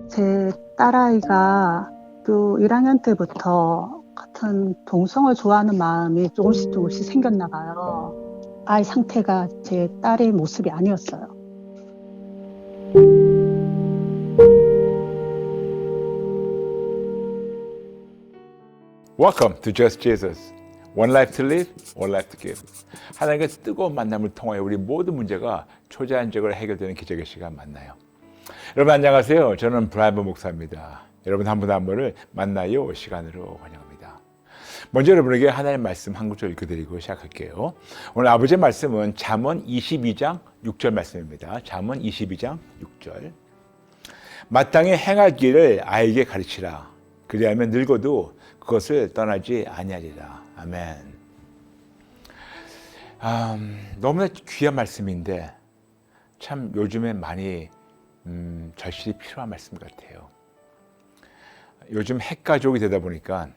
제 딸아이가 또 1학년 때부터 같은 동성을 좋아하는 마음이 조금씩 조금씩 생겼나 봐요. 아이 상태가 제 딸의 모습이 아니었어요. Welcome to Just Jesus. One life to live, one life to give. 하나님과 뜨거운 만남을 통하여 우리 모든 문제가 초자연적으로 해결되는 기적의 시간 만나요. 여러분 안녕하세요. 저는 브라이언 목사입니다. 여러분 한 분 한 분을 만나요 시간으로 환영합니다. 먼저 여러분에게 하나님의 말씀 한 구절 읽어드리고 시작할게요. 오늘 아버지의 말씀은 잠언 22장 6절 말씀입니다. 잠언 22장 6절. 마땅히 행할 길을 아이에게 가르치라. 그리하면 늙어도 그것을 떠나지 아니하리라. 아멘. 너무나 귀한 말씀인데 참 요즘에 많이 절실히 필요한 말씀 같아요. 요즘 핵가족이 되다 보니까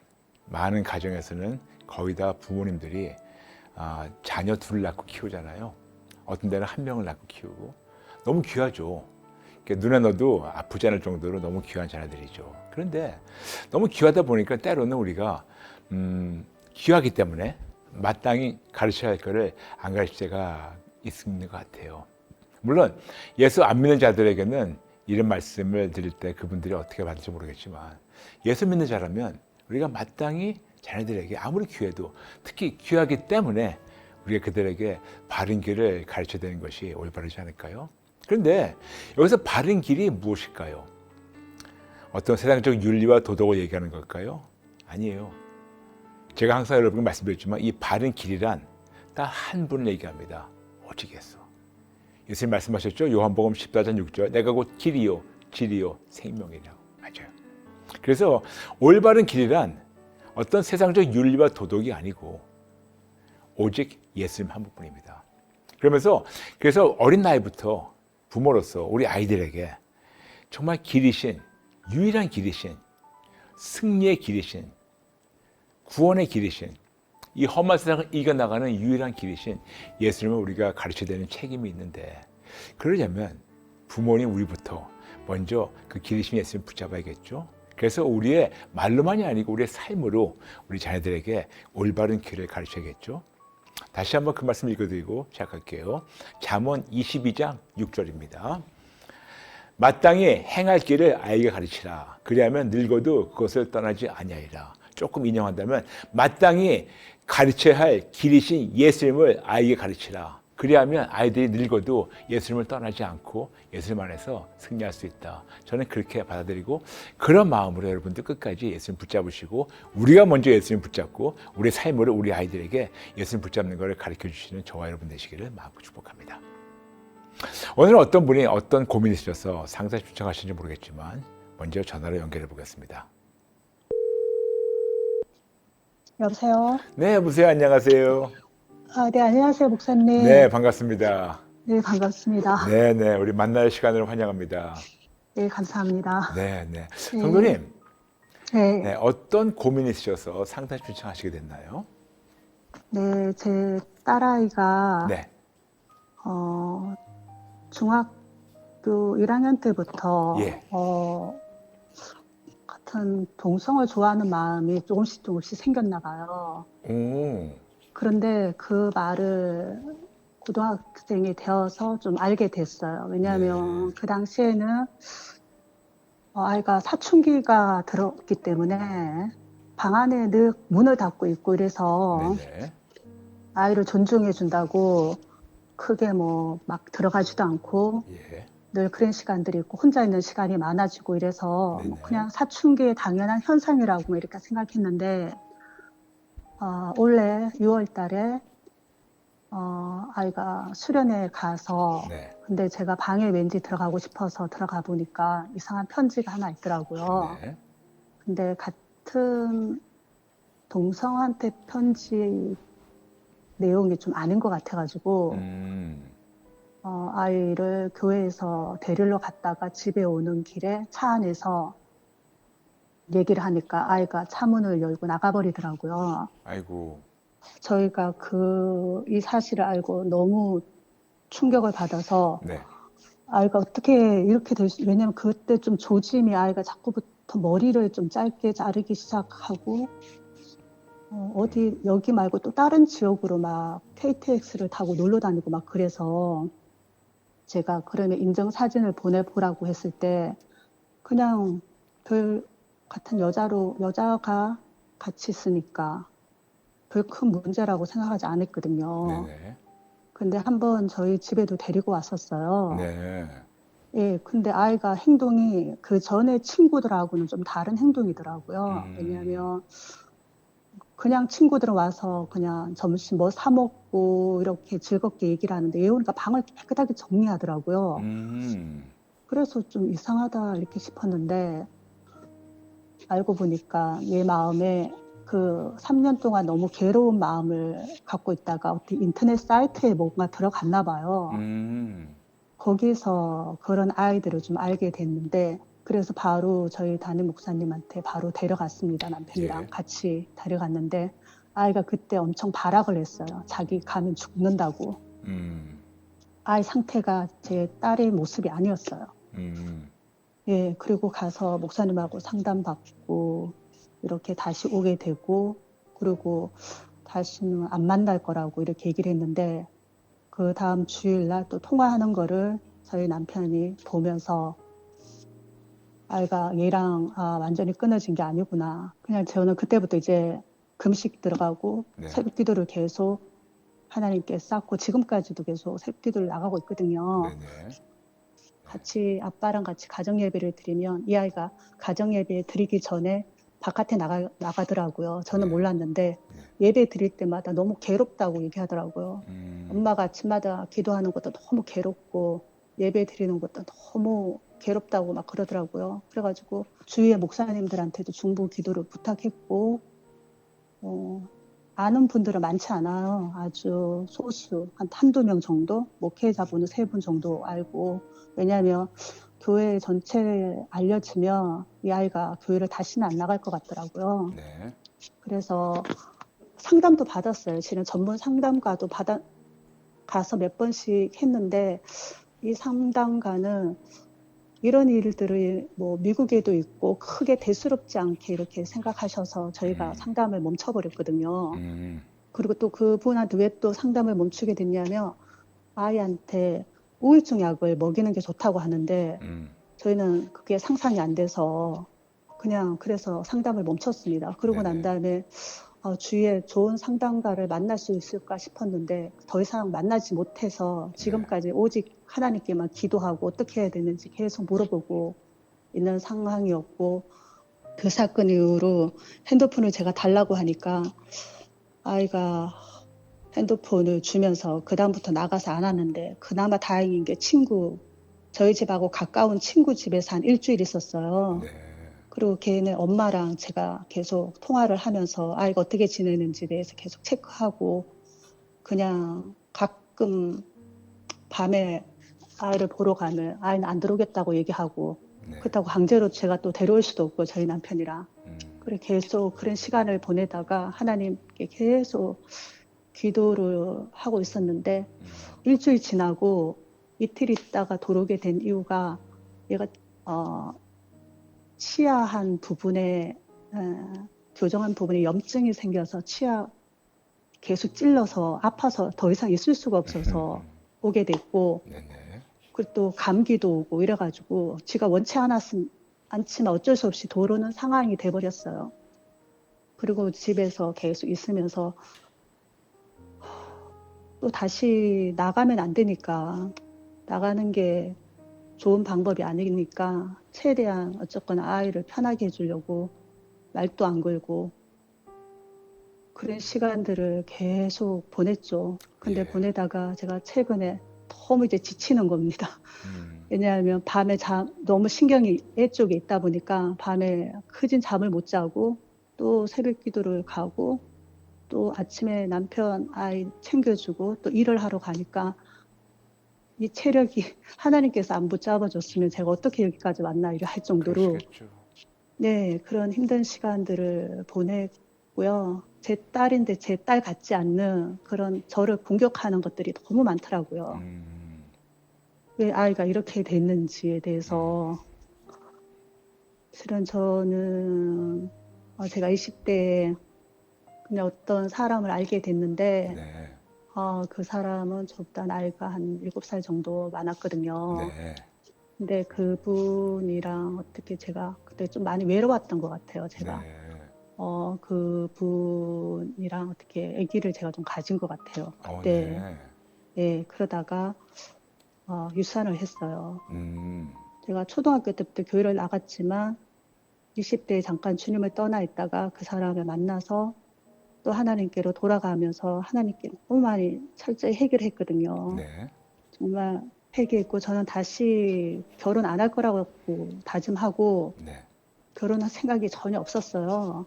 많은 가정에서는 거의 다 부모님들이 자녀 둘을 낳고 키우잖아요. 어떤 데는 한 명을 낳고 키우고 너무 귀하죠. 눈에 넣어도 아프지 않을 정도로 너무 귀한 자녀들이죠. 그런데 너무 귀하다 보니까 때로는 우리가 귀하기 때문에 마땅히 가르쳐야 할 것을 안 가르칠 때가 있는 것 같아요. 물론 예수 안 믿는 자들에게는 이런 말씀을 드릴 때 그분들이 어떻게 받을지 모르겠지만 예수 믿는 자라면 우리가 마땅히 자녀들에게 아무리 귀해도 특히 귀하기 때문에 우리가 그들에게 바른 길을 가르쳐야 되는 것이 올바르지 않을까요? 그런데 여기서 바른 길이 무엇일까요? 어떤 세상적 윤리와 도덕을 얘기하는 걸까요? 아니에요. 제가 항상 여러분께 말씀드렸지만 이 바른 길이란 딱 한 분을 얘기합니다. 오직 예수. 예수님 말씀하셨죠? 요한복음 14장 6절. 내가 곧 길이요 진리요 생명이라고. 맞아요. 그래서 올바른 길이란 어떤 세상적 윤리와 도덕이 아니고 오직 예수님 한 분뿐입니다. 그래서 어린 나이부터 부모로서 우리 아이들에게 정말 길이신, 유일한 길이신, 승리의 길이신, 구원의 길이신, 이 험한 세상을 이겨나가는 유일한 길이신 예수님을 우리가 가르쳐야 되는 책임이 있는데, 그러려면 부모님 우리부터 먼저 그 길이신 예수님 붙잡아야겠죠. 그래서 우리의 말로만이 아니고 우리의 삶으로 우리 자녀들에게 올바른 길을 가르쳐야겠죠. 다시 한번 그 말씀 읽어드리고 시작할게요. 잠언 22장 6절입니다. 마땅히 행할 길을 아이에게 가르치라. 그리하면 늙어도 그것을 떠나지 아니하리라. 조금 인용한다면 마땅히 가르쳐야 할 길이신 예수님을 아이에게 가르치라. 그리하면 아이들이 늙어도 예수님을 떠나지 않고 예수님 안에서 승리할 수 있다. 저는 그렇게 받아들이고 그런 마음으로 여러분들 끝까지 예수님 붙잡으시고 우리가 먼저 예수님 붙잡고 우리 삶으로 우리 아이들에게 예수님 붙잡는 것을 가르쳐 주시는 저와 여러분 되시기를 마음껏 축복합니다. 오늘은 어떤 분이 어떤 고민이 있으셔서 상담 신청하시는지 모르겠지만 먼저 전화로 연결해 보겠습니다. 여보세요? 네, 여보세요. 안녕하세요. 네, 안녕하세요, 목사님. 네, 반갑습니다. 네, 반갑습니다. 네, 네, 우리 만날 시간을 환영합니다. 네, 감사합니다. 네, 네. 네. 성도님, 네, 네, 어떤 고민이 있으셔서 상담 신청하시게 됐나요? 네, 제 딸아이가 네, 중학교 1학년 때부터 예. 같은 동성을 좋아하는 마음이 조금씩 조금씩 생겼나 봐요. 오, 그런데 그 말을 고등학생이 되어서 좀 알게 됐어요. 왜냐하면 그 당시에는 아이가 사춘기가 들었기 때문에 방 안에 늘 문을 닫고 있고 이래서 네네. 아이를 존중해 준다고 크게 뭐 막 들어가지도 않고 예. 늘 그런 시간들이 있고 혼자 있는 시간이 많아지고 이래서 뭐 네네. 그냥 사춘기의 당연한 현상이라고 뭐 이렇게 생각했는데 올해 6월 달에 아이가 수련회에 가서 네. 근데 제가 방에 왠지 들어가고 싶어서 들어가 보니까 이상한 편지가 하나 있더라고요. 네. 근데 같은 동성한테 편지 내용이 좀 아닌 것 같아가지고 아이를 교회에서 데리러 갔다가 집에 오는 길에 차 안에서 얘기를 하니까 아이가 차문을 열고 나가버리더라고요. 아이고. 저희가 이 사실을 알고 너무 충격을 받아서 네. 아이가 어떻게 이렇게 왜냐면 그때 좀 조짐이 아이가 자꾸부터 머리를 좀 짧게 자르기 시작하고, 어디, 여기 말고 또 다른 지역으로 막 KTX를 타고 놀러 다니고 막 그래서 제가 그러면 인증사진을 보내보라고 했을 때 그냥 별 같은 여자가 같이 있으니까 별 큰 문제라고 생각하지 않았거든요. 네네. 근데 한번 저희 집에도 데리고 왔었어요. 네. 예, 근데 아이가 행동이 그 전에 친구들하고는 좀 다른 행동이더라고요. 음. 왜냐하면 그냥 친구들은 와서 그냥 점심 뭐 사 먹고 이렇게 즐겁게 얘기를 하는데 얘 오니까 방을 깨끗하게 정리하더라고요. 음. 그래서 좀 이상하다 이렇게 싶었는데 알고 보니까 얘 마음에 그 3년 동안 너무 괴로운 마음을 갖고 있다가 어떻게 인터넷 사이트에 뭔가 들어갔나 봐요. 음. 거기서 그런 아이들을 좀 알게 됐는데 그래서 바로 저희 담임 목사님한테 바로 데려갔습니다. 남편이랑 예. 같이 데려갔는데 아이가 그때 엄청 발악을 했어요. 자기 가면 죽는다고. 음. 아이 상태가 제 딸의 모습이 아니었어요. 음. 예, 그리고 가서 목사님하고 상담받고 이렇게 다시 오게 되고 그리고 다시는 안 만날 거라고 이렇게 얘기를 했는데 그 다음 주일날 또 통화하는 거를 저희 남편이 보면서 아이가 얘랑 완전히 끊어진 게 아니구나. 그냥 저는 그때부터 이제 금식 들어가고 네. 새벽 기도를 계속 하나님께 쌓고 지금까지도 계속 새벽 기도를 나가고 있거든요. 네네. 같이 아빠랑 같이 가정 예배를 드리면 이 아이가 가정 예배 드리기 전에 바깥에 나가더라고요. 저는 네. 몰랐는데 네. 예배 드릴 때마다 너무 괴롭다고 얘기하더라고요. 음. 엄마가 아침마다 기도하는 것도 너무 괴롭고 예배 드리는 것도 너무 괴롭다고 막 그러더라고요. 그래가지고 주위의 목사님들한테도 중보 기도를 부탁했고 어, 아는 분들은 많지 않아요. 아주 소수, 한두 명 정도? 목회자분은 3분 정도 알고. 왜냐하면 교회 전체에 알려지면 이 아이가 교회를 다시는 안 나갈 것 같더라고요. 네. 그래서 상담도 받았어요. 실은 전문 상담가도 가서 몇 번씩 했는데 이 상담가는 이런 일들이 뭐 미국에도 있고 크게 대수롭지 않게 이렇게 생각하셔서 저희가 음. 상담을 멈춰버렸거든요. 음. 그리고 또 그분한테 왜 또 상담을 멈추게 됐냐면 아이한테 우울증 약을 먹이는 게 좋다고 하는데 음. 저희는 그게 상상이 안 돼서 그냥 그래서 상담을 멈췄습니다. 그러고 난 네네. 다음에 주위에 좋은 상담가를 만날 수 있을까 싶었는데 더 이상 만나지 못해서 네. 지금까지 오직 하나님께만 기도하고 어떻게 해야 되는지 계속 물어보고 있는 상황이었고 그 사건 이후로 핸드폰을 제가 달라고 하니까 아이가 핸드폰을 주면서 그다음부터 나가서 안 하는데 그나마 다행인 게 저희 집하고 가까운 친구 집에서 한 일주일 있었어요. 네. 그리고 걔네 엄마랑 제가 계속 통화를 하면서 아이가 어떻게 지내는지 대해서 계속 체크하고 그냥 가끔 밤에 아이를 보러 가면 아이는 안 들어오겠다고 얘기하고 네. 그렇다고 강제로 제가 또 데려올 수도 없고 저희 남편이랑 음. 그래 계속 그런 시간을 보내다가 하나님께 계속 기도를 하고 있었는데 일주일 지나고 이틀 있다가 돌아오게 된 이유가 얘가 치아 한 부분에 교정한 부분에 염증이 생겨서 치아 계속 찔러서 아파서 더 이상 있을 수가 없어서 오게 됐고 네네. 그리고 또 감기도 오고 이래가지고 지가 원치 않지만 어쩔 수 없이 도로는 상황이 돼버렸어요. 그리고 집에서 계속 있으면서 또 다시 나가면 안 되니까 나가는 게 좋은 방법이 아니니까 최대한 어쨌거나 아이를 편하게 해주려고 말도 안 걸고 그런 시간들을 계속 보냈죠. 근데 예. 보내다가 제가 최근에 너무 이제 지치는 겁니다. 음. 왜냐하면 밤에 너무 신경이 애 쪽에 있다 보니까 밤에 크진 잠을 못 자고 또 새벽 기도를 가고 또 아침에 남편 아이 챙겨주고 또 일을 하러 가니까 이 체력이 하나님께서 안 붙잡아 줬으면 제가 어떻게 여기까지 왔나 이래 할 정도로 그러시겠죠. 네, 그런 힘든 시간들을 보냈고요. 제 딸인데 제 딸 같지 않는 그런 저를 공격하는 것들이 너무 많더라고요. 음. 왜 아이가 이렇게 됐는지에 대해서 실은 저는 제가 20대에 그냥 어떤 사람을 알게 됐는데 네. 그 사람은 저보다 나이가 한 7살 정도 많았거든요. 네. 근데 그분이랑 어떻게 제가 그때 좀 많이 외로웠던 것 같아요. 제가 네. 그분이랑 어떻게 아기를 제가 좀 가진 것 같아요. 그때 네. 예, 그러다가 유산을 했어요. 음. 제가 초등학교 때부터 교회를 나갔지만 20대에 잠깐 주님을 떠나 있다가 그 사람을 만나서 또 하나님께로 돌아가면서 하나님께 너무 많이 철저히 해결했거든요. 네. 정말 회개했고 저는 다시 결혼 안 할 거라고 다짐하고 네. 결혼할 생각이 전혀 없었어요.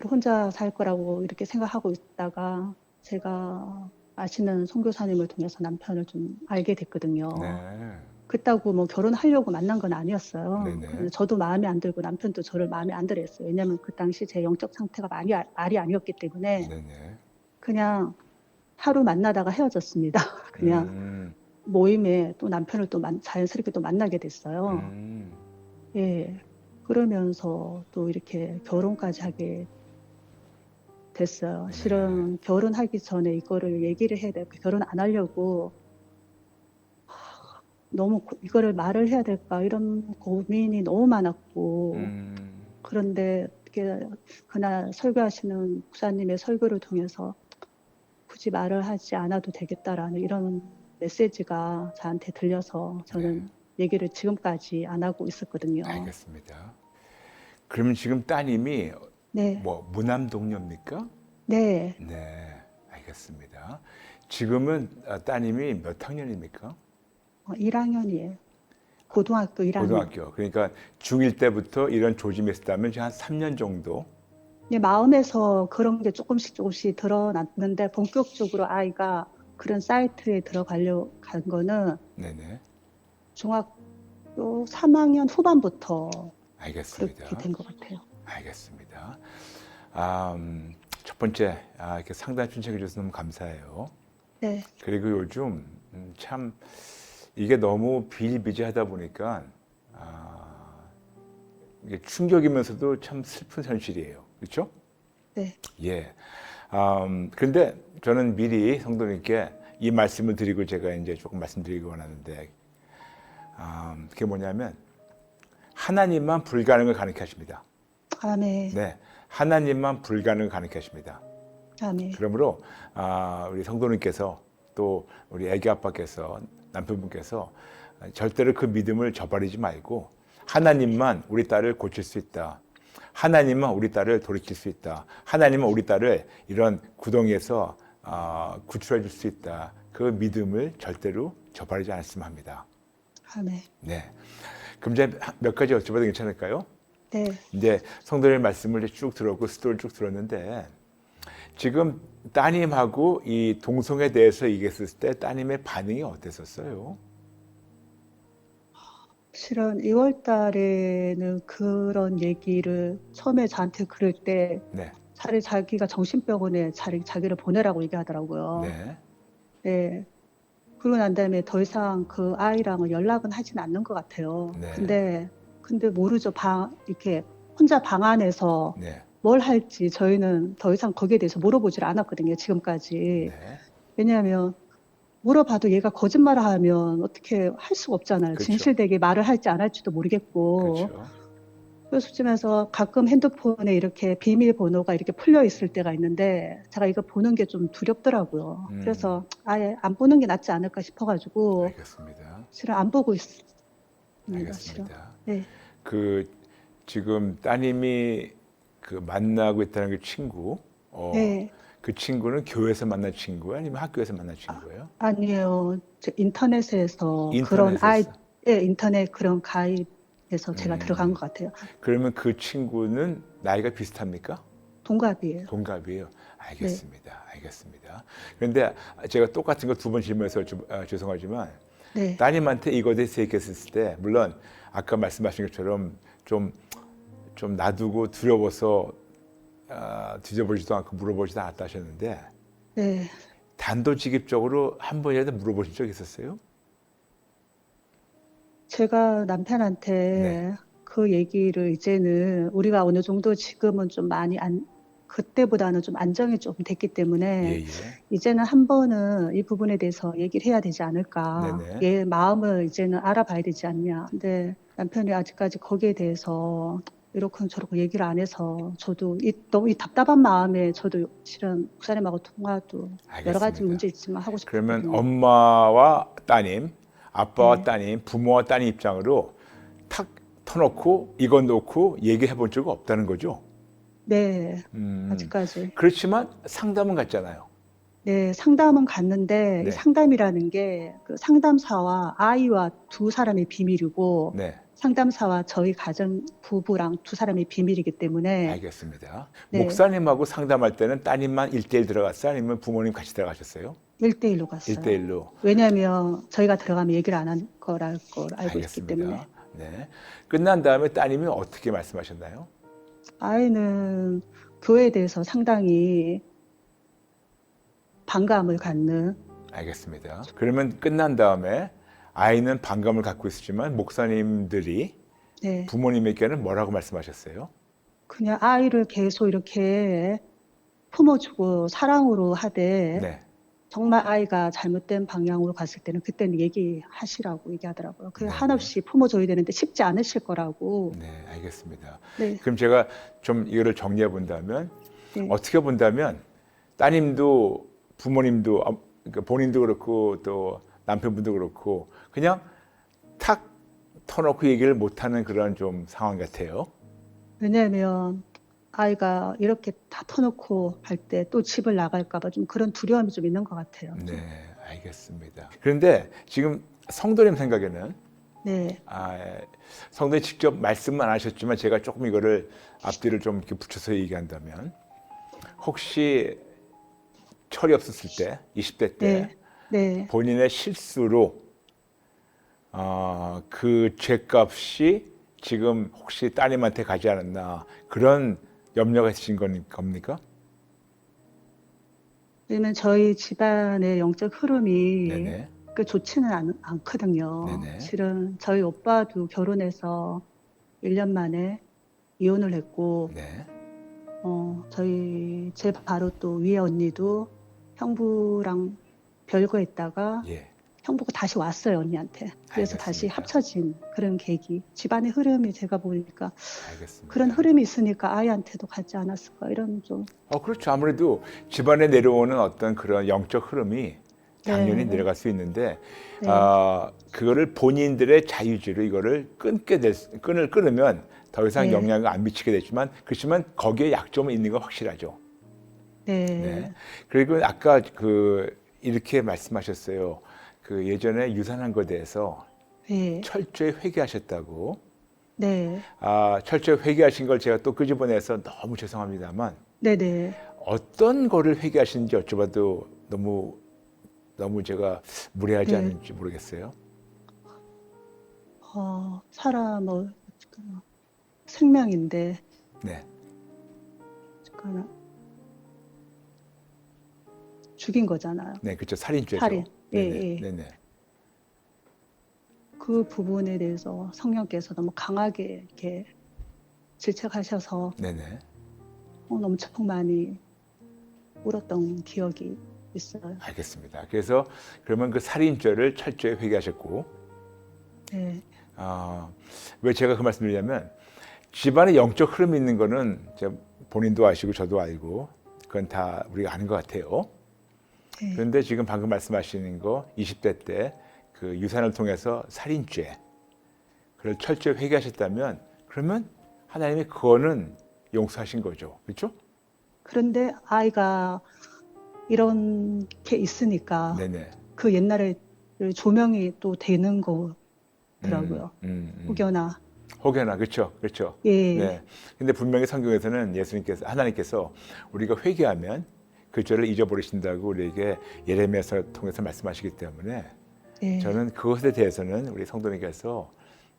혼자 살 거라고 이렇게 생각하고 있다가 제가 아시는 선교사님을 통해서 남편을 좀 알게 됐거든요. 네. 그렇다고 뭐 결혼하려고 만난 건 아니었어요. 네네. 근데 저도 마음에 안 들고 남편도 저를 마음에 안 들어 했어요. 왜냐하면 그 당시 제 영적 상태가 말이 아니었기 때문에 네네. 그냥 하루 만나다가 헤어졌습니다. 그냥 음. 모임에 또 남편을 또 자연스럽게 또 만나게 됐어요. 음. 예. 그러면서 또 이렇게 결혼까지 하게 됐어요. 네. 실은 결혼하기 전에 이거를 얘기를 해야 되고 결혼 안 하려고 너무 이거를 말을 해야 될까 이런 고민이 너무 많았고 그런데 어떻게 그날 설교하시는 목사님의 설교를 통해서 굳이 말을 하지 않아도 되겠다라는 이런 메시지가 저한테 들려서 저는 얘기를 지금까지 안 하고 있었거든요. 알겠습니다. 그러면 지금 따님이 네, 뭐 무남 동료입니까? 네, 네, 알겠습니다. 지금은 따님이 몇 학년입니까? 1학년이에요. 고등학교 1학년. 고등학교. 그러니까 중1 때부터 이런 조짐이 있었다면 지금 한 3년 정도. 내 마음에서 그런 게 조금씩 드러났는데 본격적으로 아이가 그런 사이트에 들어가려고 간 거는 네네. 중학교 3학년 후반부터 알겠습니다. 그렇게 된 것 같아요. 알겠습니다. 첫 번째, 이렇게 상담 신청해 주셔서 너무 감사해요. 네, 그리고 요즘 참 이게 너무 비일비재하다 보니까 이게 충격이면서도 참 슬픈 현실이에요. 그렇죠? 네, 예. 그런데 저는 미리 성도님께 이 말씀을 드리고 제가 이제 조금 말씀드리기 원하는데, 그게 뭐냐면 하나님만 불가능을 가능케 하십니다. 아멘, 네, 하나님만 불가능을 가능케 하십니다. 아멘, 그러므로 우리 성도님께서 또 우리 애기 아빠께서 남편분께서 절대로 그 믿음을 저버리지 말고 하나님만 우리 딸을 고칠 수 있다. 하나님만 우리 딸을 돌이킬 수 있다. 하나님은 우리 딸을 이런 구덩이에서 구출해 줄 수 있다. 그 믿음을 절대로 저버리지 않았으면 합니다. 아멘, 네. 그럼 이제 몇 가지 여쭤봐도 괜찮을까요? 네. 이제 성도의 말씀을 쭉 들었고 스토리를 쭉 들었는데 지금 따님하고 이 동성에 대해서 얘기했을 때 따님의 반응이 어땠었어요? 실은 2월 달에는 그런 얘기를 처음에 저한테 그럴 때 네, 차라리 자기가 정신병원에 자기를 보내라고 얘기하더라고요. 네, 네. 그러고 난 다음에 더 이상 그 아이랑은 연락은 하진 않는 것 같아요. 네. 근데 모르죠. 이렇게 혼자 방 안에서 네, 뭘 할지 저희는 더 이상 거기에 대해서 물어보질 않았거든요. 지금까지. 네. 왜냐하면 물어봐도 얘가 거짓말을 하면 어떻게 할 수가 없잖아요. 그렇죠. 진실되게 말을 할지 안 할지도 모르겠고. 그렇죠. 그래서 솔직해서 가끔 핸드폰에 이렇게 비밀번호가 이렇게 풀려 있을 때가 있는데 제가 이거 보는 게 좀 두렵더라고요. 그래서 아예 안 보는 게 낫지 않을까 싶어가지고 알겠습니다. 실은 안 보고 있습니다. 실은. 알겠습니다. 네. 그 지금 따님이 그 만나고 있다는 그 친구, 네. 그 친구는 교회에서 만난 친구예요? 아니면 학교에서 만난 친구예요? 아니에요. 인터넷에서 그런 인터넷에서. 인터넷 그런 가입에서 제가 들어간 것 같아요. 그러면 그 친구는 나이가 비슷합니까? 동갑이에요. 동갑이에요. 알겠습니다. 알겠습니다. 그런데 제가 똑같은 거 두 번 질문해서 죄송하지만 네. 따님한테 이거에 대해서 얘기했을 때 물론 아까 말씀하신 것처럼 좀 놔두고 두려워서 뒤져보지도 않고 물어보지도 않았다 하셨는데 네. 단도직입적으로 한 번이라도 물어보신 적 있었어요? 제가 남편한테 네. 그 얘기를 이제는 우리가 어느 정도 지금은 좀 많이 그때보다는 좀 안정이 좀 됐기 때문에 예예. 이제는 한 번은 이 부분에 대해서 얘기를 해야 되지 않을까. 네네. 얘 마음을 이제는 알아봐야 되지 않냐. 근데 남편이 아직까지 거기에 대해서 이렇게 저렇게 얘기를 안 해서 저도 너무 이 답답한 마음에 저도 실은 목사님하고 통화도 여러 가지 알겠습니다. 문제 있지만 하고 그러면 싶었거든요. 엄마와 따님, 아빠와 네, 따님, 부모와 따님 입장으로 탁 터놓고 이거 놓고 얘기해 본 적은 없다는 거죠. 네, 음, 아직까지. 그렇지만 상담은 갔잖아요. 네, 상담은 갔는데 이 네, 상담이라는 게 그 상담사와 아이와 두 사람의 비밀이고 네, 상담사와 저희 가정 부부랑 두 사람의 비밀이기 때문에 알겠습니다. 네, 목사님하고 상담할 때는 따님만 1대1 들어갔어요? 아니면 부모님 같이 들어가셨어요? 1대1로 갔어요. 1대1로. 왜냐하면 저희가 들어가면 얘기를 안 한 거랄 걸 알고 있기 때문에 알겠습니다. 네. 끝난 다음에 따님이 어떻게 말씀하셨나요? 아이는 교회에 대해서 상당히 반감을 갖는 알겠습니다. 그러면 끝난 다음에 아이는 반감을 갖고 있었지만 목사님들이 네, 부모님에게는 뭐라고 말씀하셨어요? 그냥 아이를 계속 이렇게 품어주고 사랑으로 하되 네, 정말 아이가 잘못된 방향으로 갔을 때는 그때는 얘기하시라고 얘기하더라고요. 그 네, 네, 한없이 품어줘야 되는데 쉽지 않으실 거라고. 네, 알겠습니다. 네, 그럼 제가 좀 이거를 정리해 본다면 네, 어떻게 본다면 따님도 부모님도 그러니까 본인도 그렇고 또 남편분도 그렇고 그냥 탁 터놓고 얘기를 못하는 그런 좀 상황 같아요. 왜냐하면 아이가 이렇게 다 터놓고 할 때 또 집을 나갈까 봐 좀 그런 두려움이 좀 있는 것 같아요. 네, 알겠습니다. 그런데 지금 성도님 생각에는 네, 성도님 직접 말씀만 안 하셨지만 제가 조금 이거를 앞뒤를 좀 이렇게 붙여서 얘기한다면 혹시 철이 없었을 때, 20대 때 네, 네, 본인의 실수로 그 죄값이 지금 혹시 따님한테 가지 않았나 그런 염려가 있으신 겁니까? 왜냐면 저희 집안의 영적 흐름이 네네, 그 좋지는 않거든요. 네네, 실은 저희 오빠도 결혼해서 1년 만에 이혼을 했고, 네, 제 바로 또 위에 언니도 형부랑 별거했다가 예, 형부가 다시 왔어요, 언니한테. 그래서 다시 알겠습니다. 합쳐진 그런 계기. 집안의 흐름이 제가 보니까 그런 알겠습니다. 흐름이 있으니까 아이한테도 가지 않았을까, 이런 좀. 그렇죠. 아무래도 집안에 내려오는 어떤 그런 영적 흐름이 당연히 네, 내려갈 수 있는데, 네, 그거를 본인들의 자유지로 이거를 끈을 끊으면 더 이상 네, 영향을 안 미치게 되지만, 그렇지만 거기에 약점은 있는 건 확실하죠. 네. 네, 그리고 아까 이렇게 말씀하셨어요. 그 예전에 유산한 것에 대해서 네, 철저히 회개하셨다고. 네, 철저히 회개하신 걸 제가 또 끄집어내서 너무 죄송합니다만, 네, 네. 어떤 거를 회개하시는지 여쭤봐도 너무 제가 무례하지 네. 않은지 모르겠어요. 사람은 생명인데, 네, 그 죽인 거잖아요. 네, 그렇죠. 살인죄죠. 살인. 예, 네네, 예. 네네. 그 부분에 대해서 성령께서 너무 강하게 이렇게 질책하셔서 네네. 엄청 많이 울었던 기억이 있어요. 알겠습니다. 그래서 그러면 그 살인죄를 철저히 회개하셨고, 네, 왜 제가 그 말씀드리냐면 집안에 영적 흐름이 있는 거는 제가 본인도 아시고 저도 알고 그건 다 우리가 아는 것 같아요. 네, 그런데 지금 방금 말씀하시는 거 20대 때 그 유산을 통해서 살인죄 그걸 철저히 회개하셨다면 그러면 하나님이 그거는 용서하신 거죠. 그렇죠? 그런데 아이가 이런 게 있으니까 네네. 그 옛날에 조명이 또 되는 음, 거더라고요. 음, 음. 혹여나. 혹여나 그렇죠, 그렇죠. 예, 네. 근데 분명히 성경에서는 하나님께서 우리가 회개하면 그 죄를 잊어버리신다고 우리에게 예레미야서 통해서 말씀하시기 때문에 예, 저는 그것에 대해서는 우리 성도님께서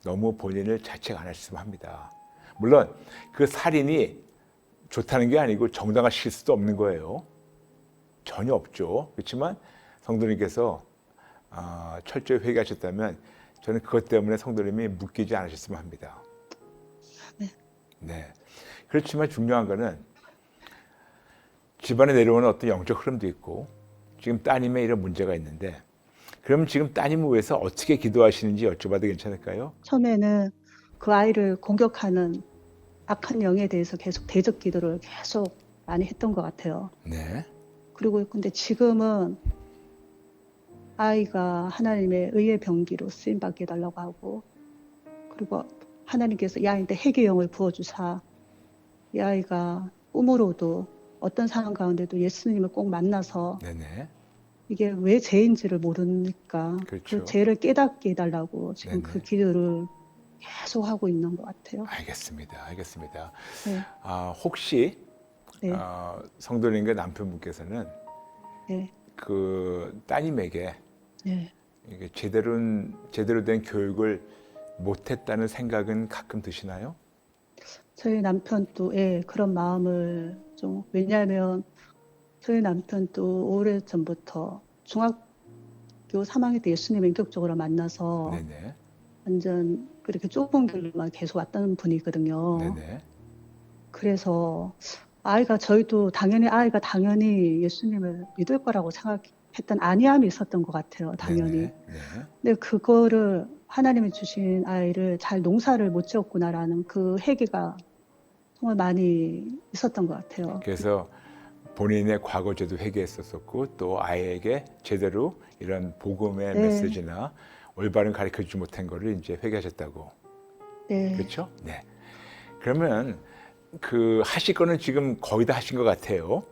너무 본인을 자책 안 하셨으면 합니다. 물론 그 살인이 좋다는 게 아니고 정당화시킬 수도 없는 거예요. 전혀 없죠. 그렇지만 성도님께서 철저히 회개하셨다면 저는 그것 때문에 성도님이 묶이지 않으셨으면 합니다. 네. 네. 그렇지만 중요한 거는 집안에 내려오는 어떤 영적 흐름도 있고 지금 따님의 이런 문제가 있는데 그럼 지금 따님을 위해서 어떻게 기도하시는지 여쭤봐도 괜찮을까요? 처음에는 그 아이를 공격하는 악한 영에 대해서 계속 대적 기도를 계속 많이 했던 것 같아요. 네. 그리고 근데 지금은 아이가 하나님의 의의 병기로 쓰임 받게 해달라고 하고, 그리고 하나님께서 이 아이한테 회개 영을 부어주사 이 아이가 꿈으로도 어떤 상황 가운데도 예수님을 꼭 만나서 네네. 이게 왜 죄인지를 모르니까 그렇죠. 그 죄를 깨닫게 해달라고 지금 네네. 그 기도를 계속 하고 있는 것 같아요. 알겠습니다. 알겠습니다. 네, 혹시 네, 성도님과 남편분께서는 네, 그 따님에게 네. 이게 제대로 된 교육을 못했다는 생각은 가끔 드시나요? 저희 남편도 그런 마음을 좀, 왜냐하면 저희 남편도 오래전부터 중학교 3학년 때 예수님을 인격적으로 만나서 네네. 완전 그렇게 좁은 길로만 계속 왔다는 분이거든요. 네네. 그래서 저희도 아이가 당연히 예수님을 믿을 거라고 생각했던 안이함이 있었던 것 같아요, 당연히. 네네. 네. 근데 그거를 하나님이 주신 아이를 잘 농사를 못 지었구나라는 그 회개가 정말 많이 있었던 것 같아요. 그래서 본인의 과거죄도 회개했었고 또 아이에게 제대로 이런 복음의 네. 메시지나 올바른 가르쳐주지 못한 거를 이제 회개하셨다고. 네, 그렇죠? 네. 그러면 그 하실 거는 지금 거의 다 하신 것 같아요.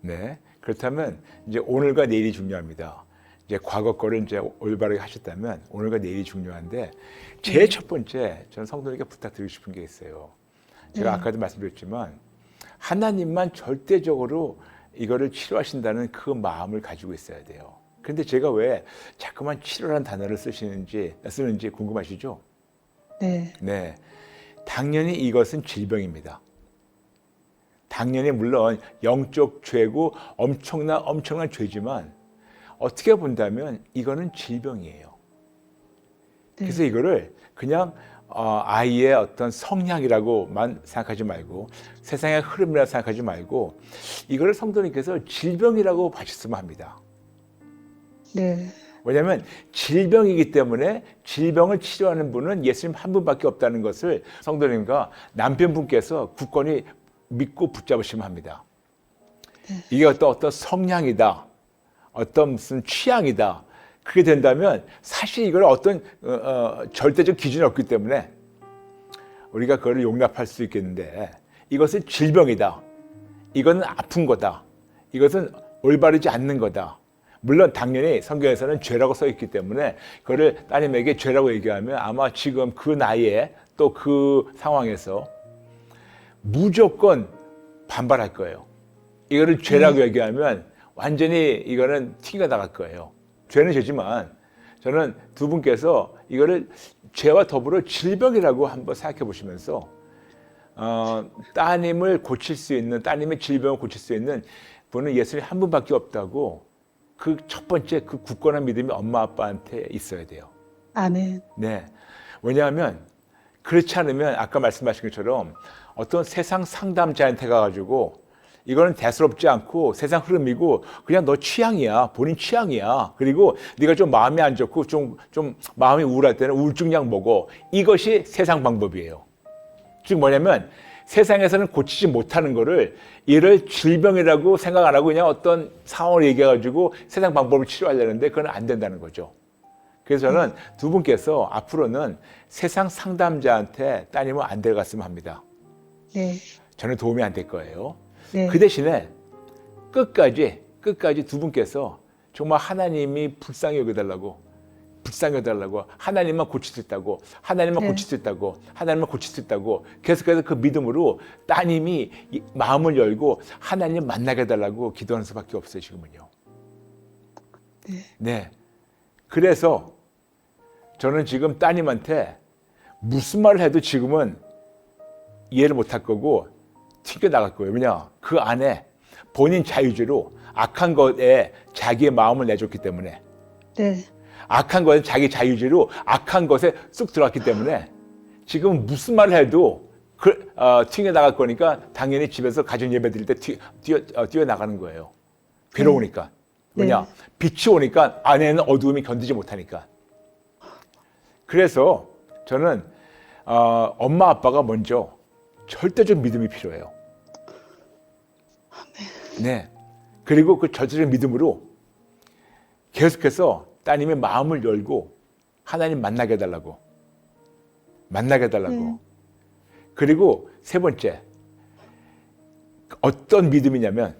네. 그렇다면 이제 오늘과 내일이 중요합니다. 이제 과거 거를 이제 올바르게 하셨다면 오늘과 내일이 중요한데 제일 첫 번째 저는 성도님께 부탁드리고 싶은 게 있어요. 제가 네. 아까도 말씀드렸지만 하나님만 절대적으로 이거를 치료하신다는 그 마음을 가지고 있어야 돼요. 그런데 제가 왜 자꾸만 치료라는 단어를 쓰는지 궁금하시죠? 네, 네. 당연히 이것은 질병입니다. 당연히 물론 영적 죄고 엄청난 죄지만 어떻게 본다면 이거는 질병이에요. 네, 그래서 이거를 그냥 아이의 어떤 성향이라고만 생각하지 말고 세상의 흐름이라고 생각하지 말고 이거를 성도님께서 질병이라고 봐주시면 합니다. 네, 왜냐하면 질병이기 때문에 질병을 치료하는 분은 예수님 한 분밖에 없다는 것을 성도님과 남편분께서 굳건히 믿고 붙잡으시면 합니다. 네. 이게 어떤 성향이다, 어떤 무슨 취향이다. 그게 된다면 사실 이걸 어떤 절대적 기준이 없기 때문에 우리가 그걸 용납할 수 있겠는데 이것은 질병이다. 이것은 아픈 거다. 이것은 올바르지 않는 거다. 물론 당연히 성경에서는 죄라고 써 있기 때문에 그거를 따님에게 죄라고 얘기하면 아마 지금 그 나이에 또 그 상황에서 무조건 반발할 거예요. 이거를 죄라고 얘기하면 완전히 이거는 티가 나갈 거예요. 죄는 죄지만 저는 두 분께서 이거를 죄와 더불어 질병이라고 한번 생각해 보시면서 따님의 질병을 고칠 수 있는 분은 예수님 한 분밖에 없다고 그 첫 번째 그 굳건한 믿음이 엄마 아빠한테 있어야 돼요. 아멘. 네. 왜냐하면 그렇지 않으면 아까 말씀하신 것처럼 어떤 세상 상담자한테 가가지고 이거는 대수롭지 않고 세상 흐름이고 그냥 너 취향이야. 본인 취향이야. 그리고 네가 좀 마음이 안 좋고 좀 마음이 우울할 때는 우울증약 먹어. 이것이 세상 방법이에요. 즉 뭐냐면 세상에서는 고치지 못하는 거를 이를 질병이라고 생각 안 하고 그냥 어떤 상황을 얘기해가지고 세상 방법을 치료하려는데 그건 안 된다는 거죠. 그래서 저는 두 분께서 앞으로는 세상 상담자한테 따님은 안 데려갔으면 합니다. 네, 저는 도움이 안 될 거예요. 네, 그 대신에 끝까지 두 분께서 정말 하나님이 불쌍히 여겨달라고 하나님만 고칠 수 있다고 하나님만 네. 고칠 수 있다고 계속해서 그 믿음으로 따님이 마음을 열고 하나님 만나게 해달라고 기도하는 수밖에 없어요 지금은요. 네. 그래서 저는 지금 따님한테 무슨 말을 해도 지금은 이해를 못할 거고 튕겨나갈 거예요. 왜냐? 그 안에 본인 자유주로 악한 것에 자기의 마음을 내줬기 때문에 네, 악한 것은 자기 자유지로 악한 것에 쑥 들어갔기 때문에 지금 무슨 말을 해도 튕겨 나갈 거니까 당연히 집에서 가정 예배 드릴 때 뛰어 나가는 거예요. 괴로우니까. 왜냐? 빛이 오니까 안에는 어두움이 견디지 못하니까. 그래서 저는 엄마 아빠가 먼저 절대적 믿음이 필요해요. 네. 그리고 그 절대적 믿음으로 계속해서 따님의 마음을 열고 하나님 만나게 해달라고. 그리고 세 번째, 어떤 믿음이냐면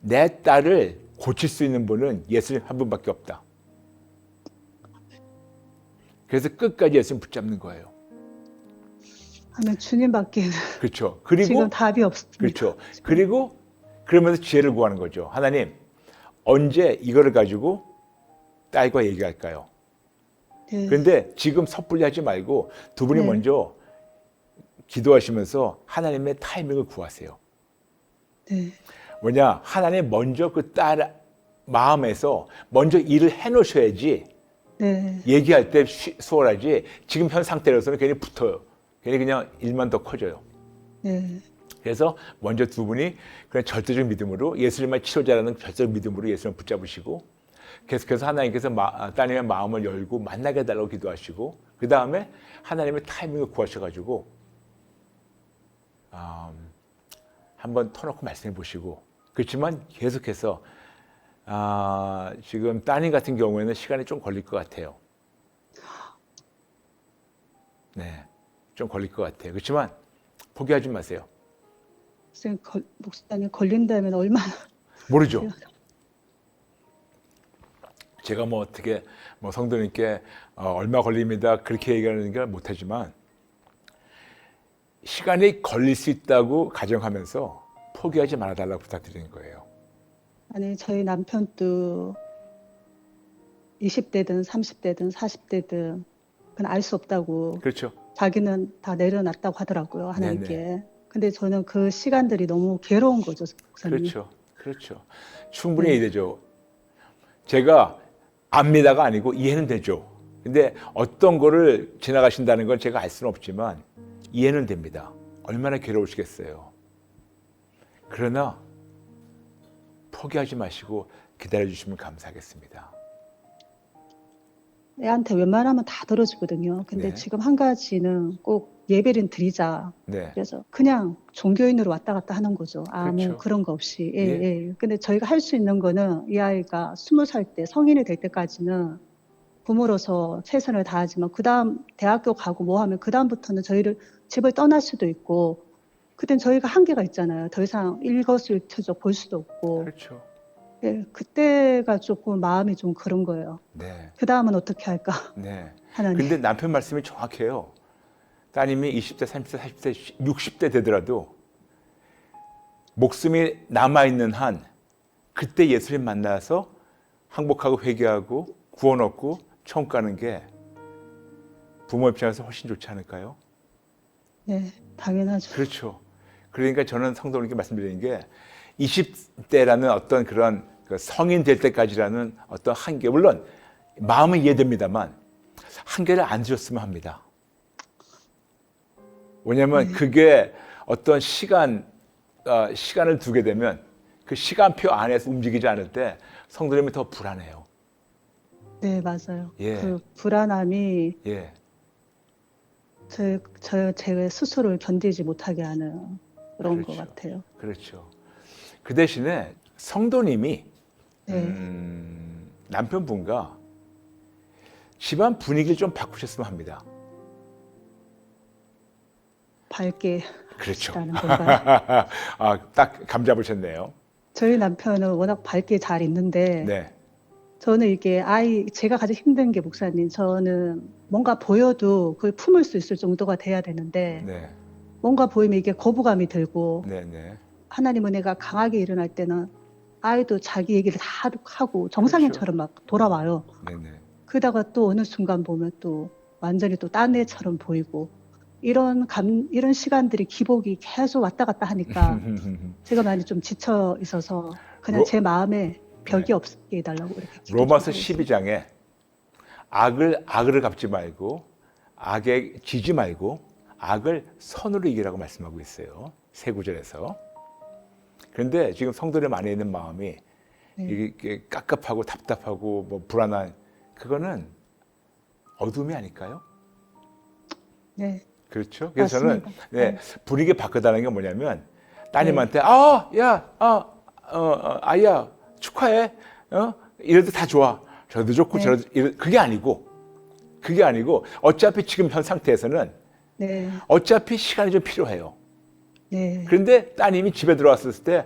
내 딸을 고칠 수 있는 분은 예수님 한 분밖에 없다. 그래서 끝까지 예수님 붙잡는 거예요. 하면 주님밖에 그렇죠. 그리고 지금 답이 없습니다. 그렇죠. 그리고 그러면서 지혜를 구하는 거죠. 하나님, 언제 이거를 가지고 딸과 얘기할까요? 네. 그런데 지금 섣불리 하지 말고 두 분이 네. 먼저 기도하시면서 하나님의 타이밍을 구하세요. 네. 뭐냐? 하나님 먼저 그 딸 마음에서 먼저 일을 해놓으셔야지 네. 얘기할 때 수월하지 지금 현 상태로서는 괜히 붙어요. 괜히 그냥 일만 더 커져요. 네. 그래서 먼저 두 분이 그냥 절대적 믿음으로 예수님만 치료자라는 절대적 믿음으로 예수님을 붙잡으시고 계속해서 하나님께서 따님의 마음을 열고 만나게 해달라고 기도하시고 그 다음에 하나님의 타이밍을 구하셔가지고 한번 터놓고 말씀해 보시고 그렇지만 계속해서 지금 따님 같은 경우에는 시간이 좀 걸릴 것 같아요. 네, 좀 걸릴 것 같아요. 그렇지만 포기하지 마세요. 목사님 걸린다면 얼마나 모르죠. 제가 뭐 어떻게 성도님께 얼마 걸립니다 그렇게 얘기하는 걸 못하지만 시간이 걸릴 수 있다고 가정하면서 포기하지 말아달라고 부탁드리는 거예요. 아니 저희 남편도 20대든 30대든 40대든 그건 알 수 없다고 그렇죠. 자기는 다 내려놨다고 하더라고요 하나님께. 네네. 근데 저는 그 시간들이 너무 괴로운 거죠 목사님. 그렇죠. 충분히 이해되죠. 제가 압니다가 아니고 이해는 되죠. 근데 어떤 거를 지나가신다는 건 제가 알 수는 없지만 이해는 됩니다. 얼마나 괴로우시겠어요. 그러나 포기하지 마시고 기다려주시면 감사하겠습니다. 애한테 웬만하면 다 들어주거든요. 근데 네. 지금 한 가지는 꼭 예배를 드리자. 네. 그래서 그냥 종교인으로 왔다 갔다 하는 거죠. 아무 그렇죠. 그런 거 없이. 예, 예. 예. 근데 저희가 할 수 있는 거는 이 아이가 20살 때 성인이 될 때까지는 부모로서 최선을 다하지만 그다음 대학교 가고 뭐 하면 그다음부터는 저희를 집을 떠날 수도 있고 그땐 저희가 한계가 있잖아요. 더 이상 일거수일투족 볼 수도 없고. 그렇죠. 예, 그때가 조금 마음이 좀 그런 거예요. 네. 그다음은 어떻게 할까? 네. 하나님. 근데 남편 말씀이 정확해요. 따님이 20대, 30대, 40대, 60대 되더라도 목숨이 남아있는 한 그때 예수님 만나서 항복하고 회개하고 구원 얻고 천국 가는 게 부모 입장에서 훨씬 좋지 않을까요? 네, 당연하죠. 그렇죠. 그러니까 저는 성도님께 말씀드리는 게 20대라는 어떤 그런 성인 될 때까지라는 어떤 한계, 물론 마음은 이해됩니다만 한계를 안 주셨으면 합니다. 왜냐하면 그게 어떤 시간을 두게 되면 그 시간표 안에서 움직이지 않을 때 성도님이 더 불안해요. 네, 맞아요. 예. 그 불안함이 예, 제 스스로를 견디지 못하게 하는 그런 것 그렇죠. 같아요. 그렇죠. 그 대신에 성도님이 네, 남편분과 집안 분위기를 좀 바꾸셨으면 합니다. 밝게 그렇죠. 하시라는 건가요? 딱 감 잡으셨네요. 저희 남편은 워낙 밝게 잘 있는데 네, 저는 이게 제가 가장 힘든 게 목사님, 저는 뭔가 보여도 그걸 품을 수 있을 정도가 돼야 되는데 네, 뭔가 보이면 이게 거부감이 들고 네, 네. 하나님 은혜가 강하게 일어날 때는 아이도 자기 얘기를 다 하고 정상인처럼 막 돌아와요. 네, 네. 그러다가 또 어느 순간 보면 또 완전히 또 딴 애처럼 보이고 이런 시간들이 기복이 계속 왔다 갔다 하니까 제가 많이 좀 지쳐 있어서 그냥 제 마음에 벽이 네. 없게 해달라고 이렇게 로마서 기도 좀 하고 있어요. 12장에 악을 갚지 말고 악에 지지 말고 악을 선으로 이기라고 말씀하고 있어요. 세 구절에서. 그런데 지금 성도들 안에 있는 마음이 이게 깝깝하고 답답하고 뭐 불안한 그거는 어둠이 아닐까요? 네. 그렇죠. 그래서 저는 맞습니다. 분위기 바꾸다는 게 뭐냐면 따님한테 아야 축하해. 이래도 다 좋아. 저도 좋고 저도 그게 아니고 어차피 지금 현 상태에서는 어차피 시간이 좀 필요해요. 그런데 따님이 집에 들어왔을 때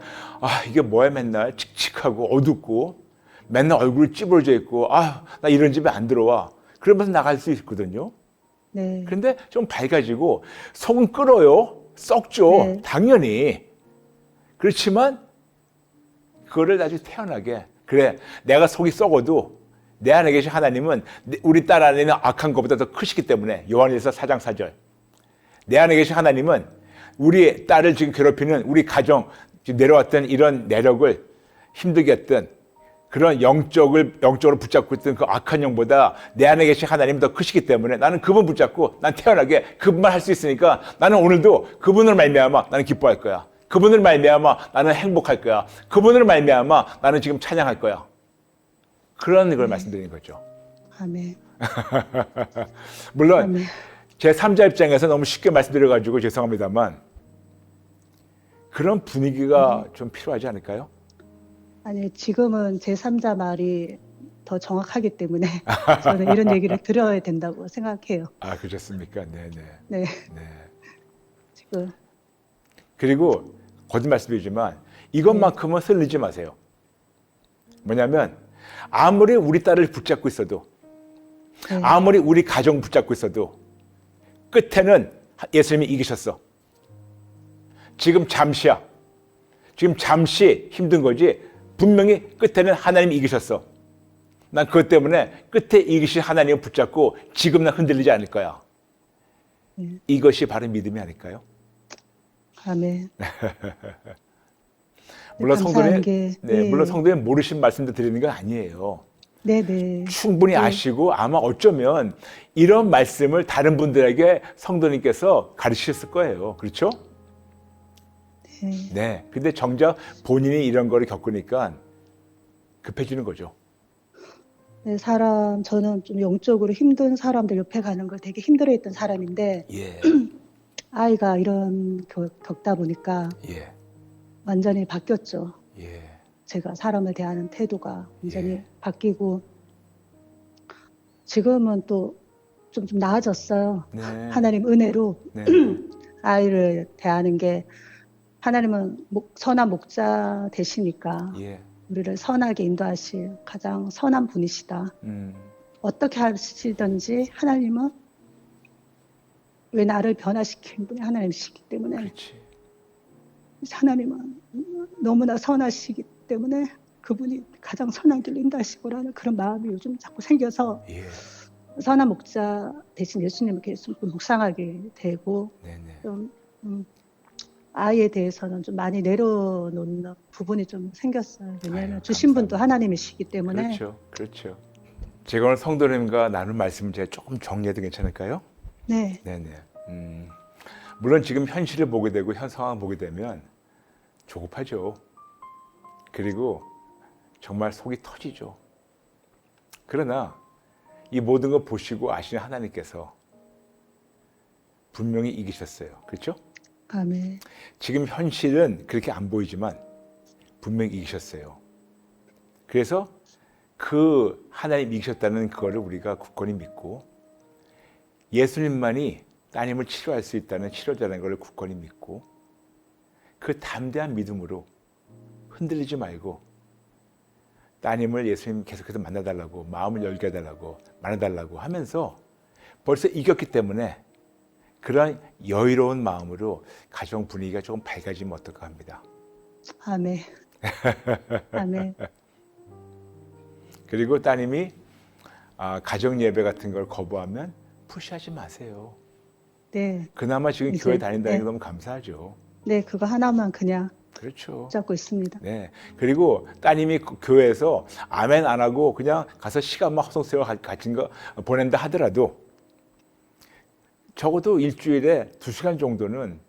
이게 뭐야 맨날 칙칙하고 어둡고 맨날 얼굴이 찌부러져 있고 나 이런 집에 안 들어와. 그러면서 나갈 수 있거든요. 그런데 좀 밝아지고 속은 끓어요. 썩죠. 당연히. 그렇지만 그거를 아주 태연하게 그래 내가 속이 썩어도 내 안에 계신 하나님은 우리 딸 안에 있는 악한 것보다 더 크시기 때문에 요한일서 4장 4절 내 안에 계신 하나님은 우리 딸을 지금 괴롭히는 우리 가정 지금 내려왔던 이런 내력을 힘들게 했던 그런 영적으로 붙잡고 있던 그 악한 영보다 내 안에 계신 하나님이 더 크시기 때문에 나는 그분 붙잡고 난 태어나게 그분만 할 수 있으니까 나는 오늘도 그분을 말미암아 나는 기뻐할 거야. 그분을 말미암아 나는 행복할 거야. 그분을 말미암아 나는 지금 찬양할 거야. 그런 걸 말씀드리는 거죠. 아멘. 물론 아멘. 제 3자 입장에서 너무 쉽게 말씀드려가지고 죄송합니다만 그런 분위기가 좀 필요하지 않을까요? 아니 지금은 제3자 말이 더 정확하기 때문에 저는 이런 얘기를 드려야 된다고 생각해요. 그렇습니까? 네네. 네. 지금 그리고 거듭 말씀드리지만 이것만큼은 설리지 마세요. 뭐냐면 아무리 우리 딸을 붙잡고 있어도 아무리 우리 가정 붙잡고 있어도 끝에는 예수님이 이기셨어. 지금 잠시야. 지금 잠시 힘든 거지 분명히 끝에는 하나님이 이기셨어. 난 그것 때문에 끝에 이기신 하나님을 붙잡고 지금 난 흔들리지 않을 거야. 이것이 바로 믿음이 아닐까요? 아멘. 물론 성도는 물론 네. 성도는 모르신 말씀도 드리는 건 아니에요. 네네. 충분히 아시고 아마 어쩌면 이런 말씀을 다른 분들에게 성도님께서 가르치셨을 거예요. 그렇죠? 네. 근데 정작 본인이 이런 거를 겪으니까 급해지는 거죠. 네, 저는 좀 영적으로 힘든 사람들 옆에 가는 걸 되게 힘들어했던 사람인데 아이가 이런 겪다 보니까 완전히 바뀌었죠. 제가 사람을 대하는 태도가 완전히 바뀌고 지금은 또 좀 나아졌어요. 하나님 은혜로 아이를 대하는 게 하나님은 선한 목자 되시니까 우리를 선하게 인도하실 가장 선한 분이시다. 어떻게 하시든지 하나님은 왜 나를 변화시키는 분이 하나님이시기 때문에 하나님은 너무나 선하시기 때문에 그분이 가장 선한 길을 인도하시고라는 그런 마음이 요즘 자꾸 생겨서 선한 목자 대신 예수님을 계속 묵상하게 되고 좀 아이에 대해서는 좀 많이 내려놓는 부분이 좀 생겼어요. 왜냐하면 주신 분도 하나님이시기 때문에. 그렇죠. 제가 오늘 성도님과 나눈 말씀을 제가 조금 정리해도 괜찮을까요? 네. 물론 지금 현실을 보게 되고 현 상황을 보게 되면 조급하죠. 그리고 정말 속이 터지죠. 그러나 이 모든 걸 보시고 아시는 하나님께서 분명히 이기셨어요. 그렇죠? 아멘. 지금 현실은 그렇게 안 보이지만 분명히 이기셨어요. 그래서 그 하나님 이기셨다는 그거를 우리가 굳건히 믿고 예수님만이 따님을 치료할 수 있다는 치료자라는 걸 굳건히 믿고 그 담대한 믿음으로 흔들리지 말고 따님을 예수님 계속해서 만나달라고 마음을 열게 해달라고 만나달라고 하면서 벌써 이겼기 때문에 그런 여유로운 마음으로 가정 분위기가 조금 밝아지면 어떨까 합니다. 아멘. 아멘. 그리고 따님이 가정 예배 같은 걸 거부하면 푸시하지 마세요. 네. 그나마 지금 교회 다닌다는 게 너무 감사하죠. 네, 그거 하나만 그냥 그렇죠. 붙잡고 있습니다. 네. 그리고 따님이 교회에서 아멘 안 하고 그냥 가서 시간만 허송세월 가진 거 보낸다 하더라도 적어도 일주일에 2시간 정도는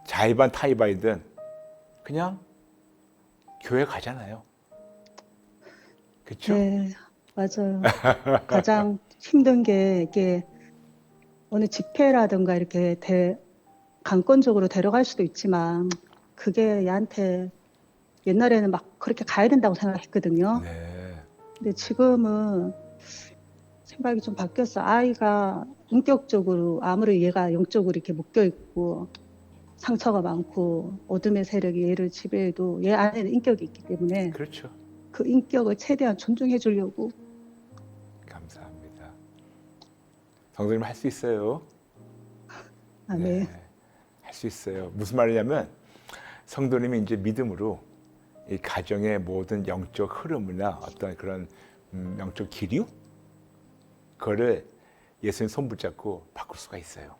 자의반 타의반이든 그냥 교회 가잖아요. 그렇죠? 네, 맞아요. 가장 힘든 게 이게 어느 집회라든가 이렇게 강권적으로 데려갈 수도 있지만 그게 얘한테 옛날에는 막 그렇게 가야 된다고 생각했거든요. 네. 근데 지금은 생각이 좀 바뀌었어. 아이가 인격적으로 아무리 얘가 영적으로 이렇게 묶여 있고 상처가 많고 어둠의 세력이 얘를 지배해도 얘 안에는 인격이 있기 때문에 그렇죠. 그 인격을 최대한 존중해 주려고. 감사합니다. 성도님 할 수 있어요. 아, 네. 할 수 있어요. 무슨 말이냐면 성도님이 이제 믿음으로 이 가정의 모든 영적 흐름이나 어떤 그런 영적 기류 그거를 예수님 손 붙잡고 바꿀 수가 있어요.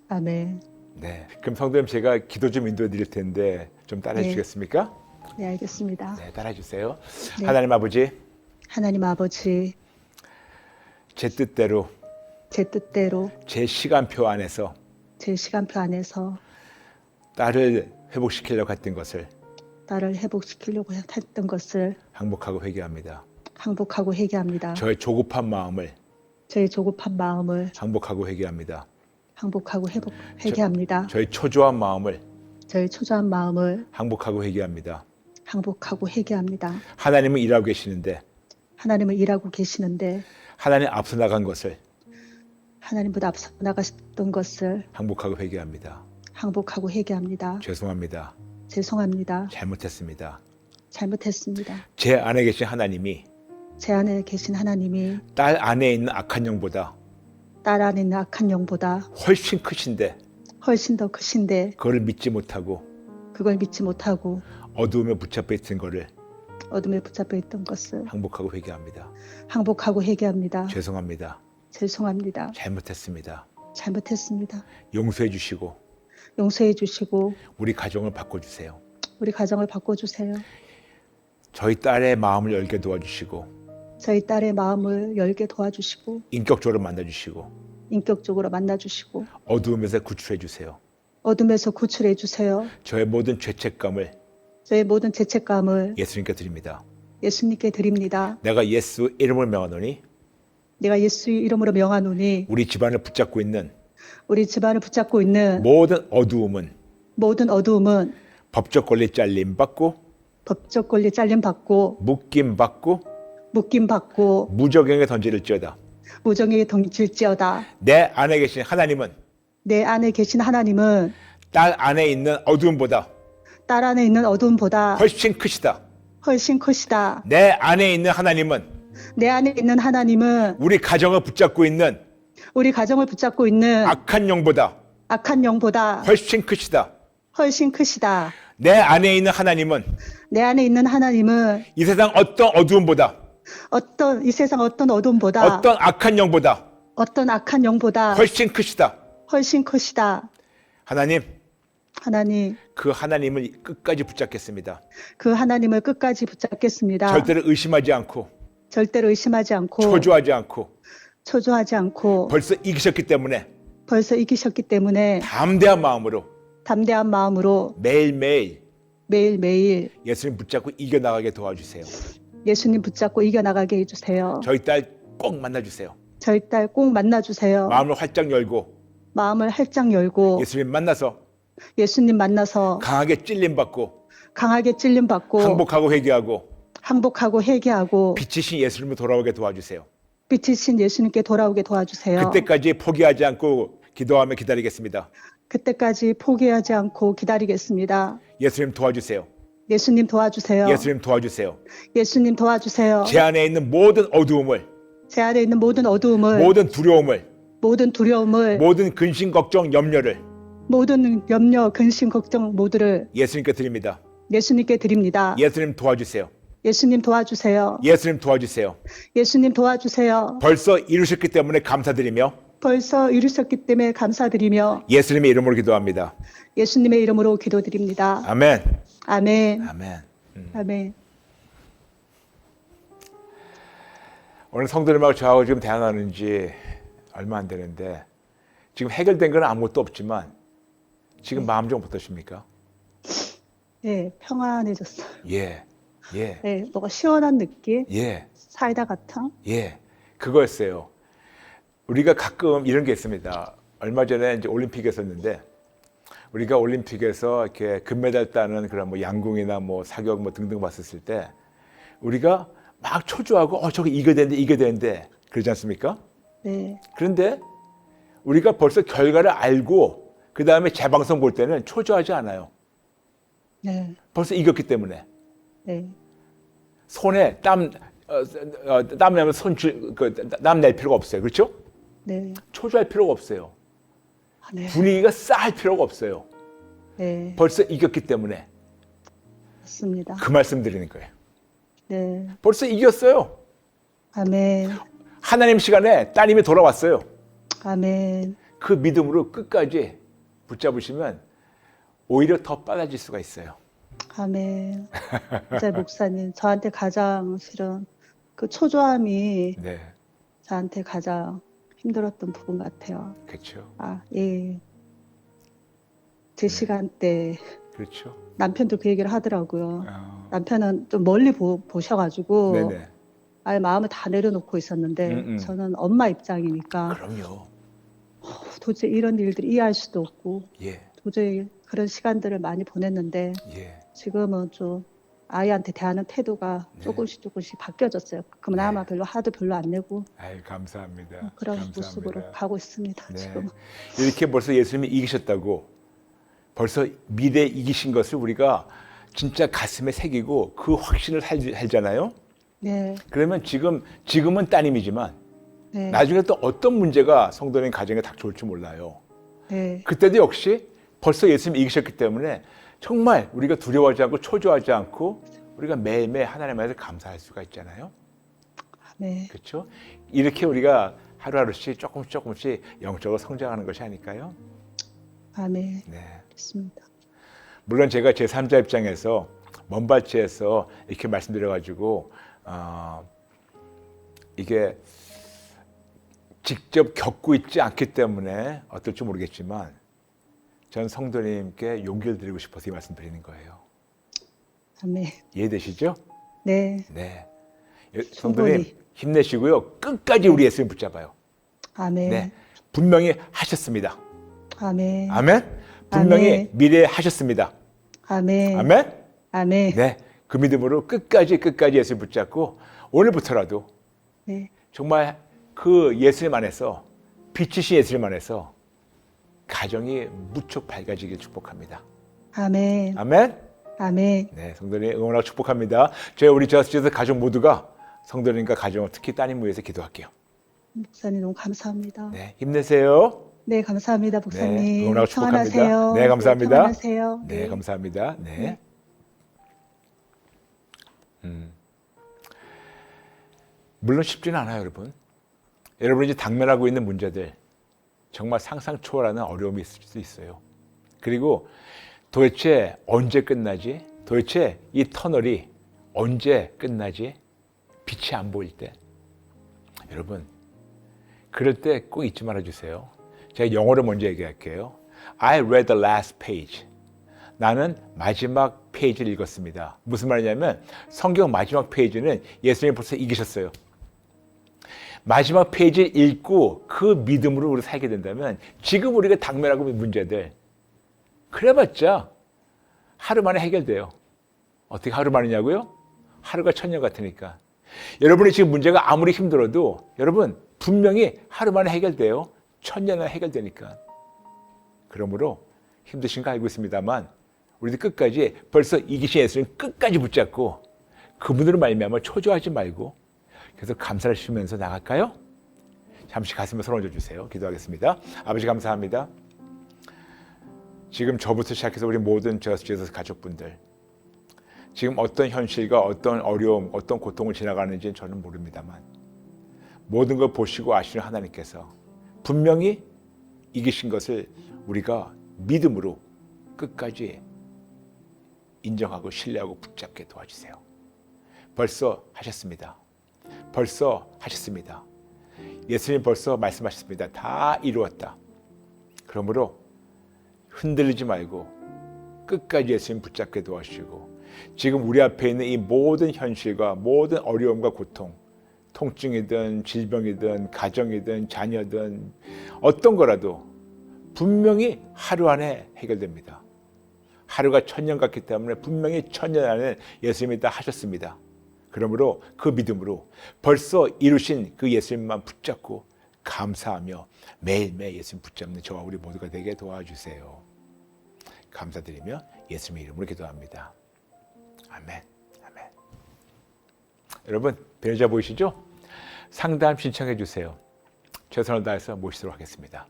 아, 네. 네. 그럼 성도님 제가 기도 좀 인도해 드릴 텐데 좀 따라해 네. 주시겠습니까? 네, 알겠습니다. 네, 따라해 주세요. 네. 하나님 아버지, 하나님 아버지, 제 뜻대로 제 뜻대로 제 시간표 안에서 제 시간표 안에서 딸을 회복시키려고 했던 것을 나를 회복시키려고 했던 것을 항복하고 회개합니다. 항복하고 회개합니다. 저의 조급한 마음을 저의 조급한 마음을 항복하고 회개합니다. 항복하고 회개합니다. 저의 초조한 마음을 저의 초조한 마음을 항복하고 회개합니다. 항복하고 회개합니다. 하나님은 일하고 계시는데 하나님은 일하고 계시는데 하나님 앞서 나간 것을 하나님보다 앞서 나가셨던 것을 항복하고 회개합니다. 항복하고 회개합니다. 죄송합니다. 죄송합니다. 잘못했습니다. 잘못했습니다. 제 안에 계신 하나님이 제 안에 계신 하나님이 딸 안에 있는 악한 영보다 딸 안에 있는 악한 영보다 훨씬 크신데 훨씬 더 크신데 그걸 믿지 못하고 그걸 믿지 못하고 어두움에 붙잡혀 있던 것을 어둠에 붙잡혀 있던 것을 항복하고 회개합니다. 항복하고 회개합니다. 죄송합니다. 죄송합니다. 잘못했습니다. 잘못했습니다. 용서해 주시고 용서해 주시고 우리 가정을 바꿔주세요. 우리 가정을 바꿔주세요. 저희 딸의 마음을 열게 도와주시고 저희 딸의 마음을 열게 도와주시고 인격적으로 만나주시고 인격적으로 만나주시고 어두움에서 구출해 주세요. 어둠에서 구출해 주세요. 저의 모든 죄책감을 저의 모든 죄책감을 예수님께 드립니다. 예수님께 드립니다. 내가 예수 이름을 명하노니 내가 예수 이름으로 명하노니 우리 집안을 붙잡고 있는 우리 집안을 붙잡고 있는 모든 어두움은 모든 어두움은 법적 권리 잘림 받고 법적 권리 잘림 받고 묶임 받고 묶임 받고 무적행에 던지를지어다. 무정에게 던질지어다. 내 안에 계신 하나님은 내 안에 계신 하나님은 딸 안에 있는 어두움보다 딸 안에 있는 어두움보다 훨씬 크시다. 훨씬 크시다. 내 안에 있는 하나님은 내 안에 있는 하나님은 우리 가정을 붙잡고 있는 우리 가정을 붙잡고 있는 악한 영보다 악한 영보다 훨씬 크시다. 훨씬 크시다. 내 안에 있는 하나님은 내 안에 있는 하나님은 이 세상 어떤 어두움보다 이 세상 어떤 어둠보다 어떤 악한 영보다 어떤 악한 영보다 훨씬 크시다. 훨씬 크시다. 하나님, 하나님, 그 하나님을 끝까지 붙잡겠습니다. 그 하나님을 끝까지 붙잡겠습니다. 절대로 의심하지 않고 절대로 의심하지 않고 초조하지 않고 초조하지 않고 벌써 이기셨기 때문에 벌써 이기셨기 때문에 담대한 마음으로 담대한 마음으로 매일매일 매일매일 예수님 붙잡고 이겨나가게 도와주세요. 예수님 붙잡고 이겨나가게 해주세요. 저희 딸 꼭 만나주세요. 저희 딸 꼭 만나주세요. 마음을 활짝 열고 마음을 활짝 열고 예수님 만나서 예수님 만나서 강하게 찔림받고 강하게 찔림받고 항복하고 회개하고 항복하고 회개하고 빛이신 예수님을 돌아오게 도와주세요. 빛이신 예수님께 돌아오게 도와주세요. 그때까지 포기하지 않고 기도하며 기다리겠습니다. 그때까지 포기하지 않고 기다리겠습니다. 예수님 도와주세요. 예수님 도와주세요. 예수님 도와주세요. 예수님 도와주세요. 제 안에 있는 모든 어두움을, 제 안에 있는 모든 어두움을, 모든 두려움을, 모든 두려움을, 모든 근심, 걱정, 염려를 모든 염려, 근심, 걱정 모두를 예수님께 드립니다. 예수님께 드립니다. 예수님 도와주세요. 예수님 도와주세요. 예수님 도와주세요. 예수님 도와주세요. 벌써 이루셨기 때문에 감사드리며 벌써 이루셨기 때문에 감사드리며 예수님의 이름으로 기도합니다. 예수님의 이름으로 기도드립니다. 아멘. 아멘. 아멘. 아멘. 오늘 성도님하고 저하고 지금 대화 나누는 지 얼마 안 되는데 지금 해결된 건 아무것도 없지만 지금 마음 좀 어떠십니까? 네, 평안해졌어요. 예. 예. 네, 뭐가 시원한 느낌? 예. 사이다 같은? 예. 그거였어요. 우리가 가끔 이런 게 있습니다. 얼마 전에 이제 올림픽에 섰는데 우리가 올림픽에서 이렇게 금메달 따는 그런 뭐 양궁이나 뭐 사격 뭐 등등 봤었을 때 우리가 막 초조하고 저거 이겨야 되는데 그러지 않습니까? 네. 그런데 우리가 벌써 결과를 알고 그 다음에 재방송 볼 때는 초조하지 않아요. 네. 벌써 이겼기 때문에 네. 손에 땀 나면 땀 낼 필요가 없어요. 그렇죠? 네. 초조할 필요가 없어요. 아, 네. 분위기가 싸할 필요가 없어요. 네. 벌써 이겼기 때문에 맞습니다. 그 말씀 드리는 거예요. 네. 벌써 이겼어요. 아멘. 하나님 시간에 따님이 돌아왔어요. 아멘. 그 믿음으로 끝까지 붙잡으시면 오히려 더 빨라질 수가 있어요. 아멘. 진짜 목사님, 저한테 가장 실은 그 초조함이 네, 저한테 가장 힘들었던 부분 같아요. 그렇죠. 아, 예. 제 시간대 그렇죠. 남편도 그 얘기를 하더라고요. 남편은 좀 멀리 보셔가지고 네네. 아예 마음을 다 내려놓고 있었는데 저는 엄마 입장이니까 그럼요. 도저히 이런 일들을 이해할 수도 없고 예, 도저히 그런 시간들을 많이 보냈는데 예. 지금은 좀 아이한테 대하는 태도가 네. 조금씩 바뀌어졌어요. 그나마 하도 별로 안 내고 아유, 감사합니다. 그런 감사합니다. 모습으로 가고 있습니다. 네. 지금. 이렇게 벌써 예수님이 이기셨다고 벌써 미래에 이기신 것을 우리가 진짜 가슴에 새기고 그 확신을 살잖아요. 네, 그러면 지금은 따님이지만 네, 나중에 또 어떤 문제가 성도님 가정에 닥쳐올지 몰라요. 네, 그때도 역시 벌써 예수님이 이기셨기 때문에 정말 우리가 두려워하지 않고 초조하지 않고 우리가 매일매일 하나님 안에서 감사할 수가 있잖아요. 네, 그렇죠? 이렇게 우리가 하루하루씩 조금씩 영적으로 성장하는 것이 아닐까요? 아멘. 네. 있습니다. 물론 제가 제3자 입장에서 먼 발치에서 이렇게 말씀드려가지고 이게 직접 겪고 있지 않기 때문에 어떨지 모르겠지만 전 성도님께 용기를 드리고 싶어서 이 말씀 드리는 거예요. 아멘. 이해되시죠? 네, 네. 충분히. 성도님 힘내시고요. 끝까지 우리 예수님 붙잡아요. 아멘. 네. 분명히 하셨습니다. 아멘. 아멘. 분명히 아멘. 미래에 하셨습니다. 아멘. 아멘. 아멘. 네. 그 믿음으로 끝까지 예수님 붙잡고 오늘부터라도 네, 정말 그 예수님 안에서 빛이신 예수님 안에서 가정이 무척 밝아지길 축복합니다. 아멘. 아멘. 아멘. 네, 성도님 응원하고 축복합니다. 우리 저스티스 가족 모두가 성도님과 가정, 특히 따님 위해서 기도할게요. 목사님 너무 감사합니다. 네, 힘내세요. 네, 감사합니다, 목사님. 네, 응원하고 축복합니다. 평안하세요. 네, 감사합니다. 네, 평안하세요. 네, 감사합니다. 네. 네. 물론 쉽지는 않아요, 여러분. 여러분이 이제 당면하고 있는 문제들 정말 상상 초월하는 어려움이 있을 수 있어요. 그리고 도대체 언제 끝나지? 도대체 이 터널이 언제 끝나지? 빛이 안 보일 때. 여러분, 그럴 때 꼭 잊지 말아주세요. 제가 영어로 먼저 얘기할게요. I read the last page. 나는 마지막 페이지를 읽었습니다. 무슨 말이냐면 성경 마지막 페이지는 예수님이 벌써 이기셨어요. 마지막 페이지를 읽고 그 믿음으로 우리 살게 된다면 지금 우리가 당면하고 있는 문제들 그래봤자 하루 만에 해결돼요. 어떻게 하루 만이냐고요? 하루가 천년 같으니까. 여러분이 지금 문제가 아무리 힘들어도 여러분 분명히 하루 만에 해결돼요. 천년은 해결되니까. 그러므로 힘드신 거 알고 있습니다만 우리도 끝까지 벌써 이기신 예수님 끝까지 붙잡고 그분으로 말미암아 초조하지 말고 계속 감사를 쉬면서 나갈까요? 잠시 가슴에 손 얹어주세요. 기도하겠습니다. 아버지 감사합니다. 지금 저부터 시작해서 우리 모든 저스티스 가족분들 지금 어떤 현실과 어떤 어려움, 어떤 고통을 지나가는지는 저는 모릅니다만 모든 걸 보시고 아시는 하나님께서 분명히 이기신 것을 우리가 믿음으로 끝까지 인정하고 신뢰하고 붙잡게 도와주세요. 벌써 하셨습니다. 벌써 하셨습니다. 예수님 벌써 말씀하셨습니다. 다 이루었다. 그러므로 흔들리지 말고 끝까지 예수님 붙잡게 도와주시고 지금 우리 앞에 있는 이 모든 현실과 모든 어려움과 고통, 통증이든 질병이든 가정이든 자녀든 어떤 거라도 분명히 하루 안에 해결됩니다. 하루가 천년 같기 때문에 분명히 천년 안에 예수님이 다 하셨습니다. 그러므로 그 믿음으로 벌써 이루신 그 예수님만 붙잡고 감사하며 매일매일 예수님 붙잡는 저와 우리 모두가 되게 도와주세요. 감사드리며 예수님의 이름으로 기도합니다. 아멘. 아멘. 여러분 배려자 보이시죠? 상담 신청해 주세요. 최선을 다해서 모시도록 하겠습니다.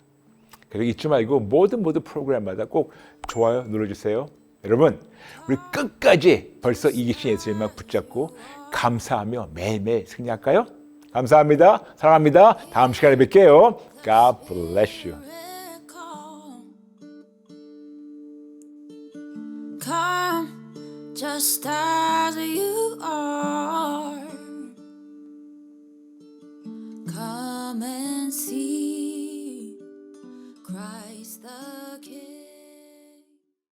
그리고 잊지 말고 모든 프로그램마다 꼭 좋아요 눌러주세요. 여러분 우리 끝까지 벌써 이기신 예수님만 붙잡고 감사하며 매일매일 승리할까요? 감사합니다. 사랑합니다. 다음 시간에 뵐게요. God bless you. Come just as you are. Come and see Christ the King.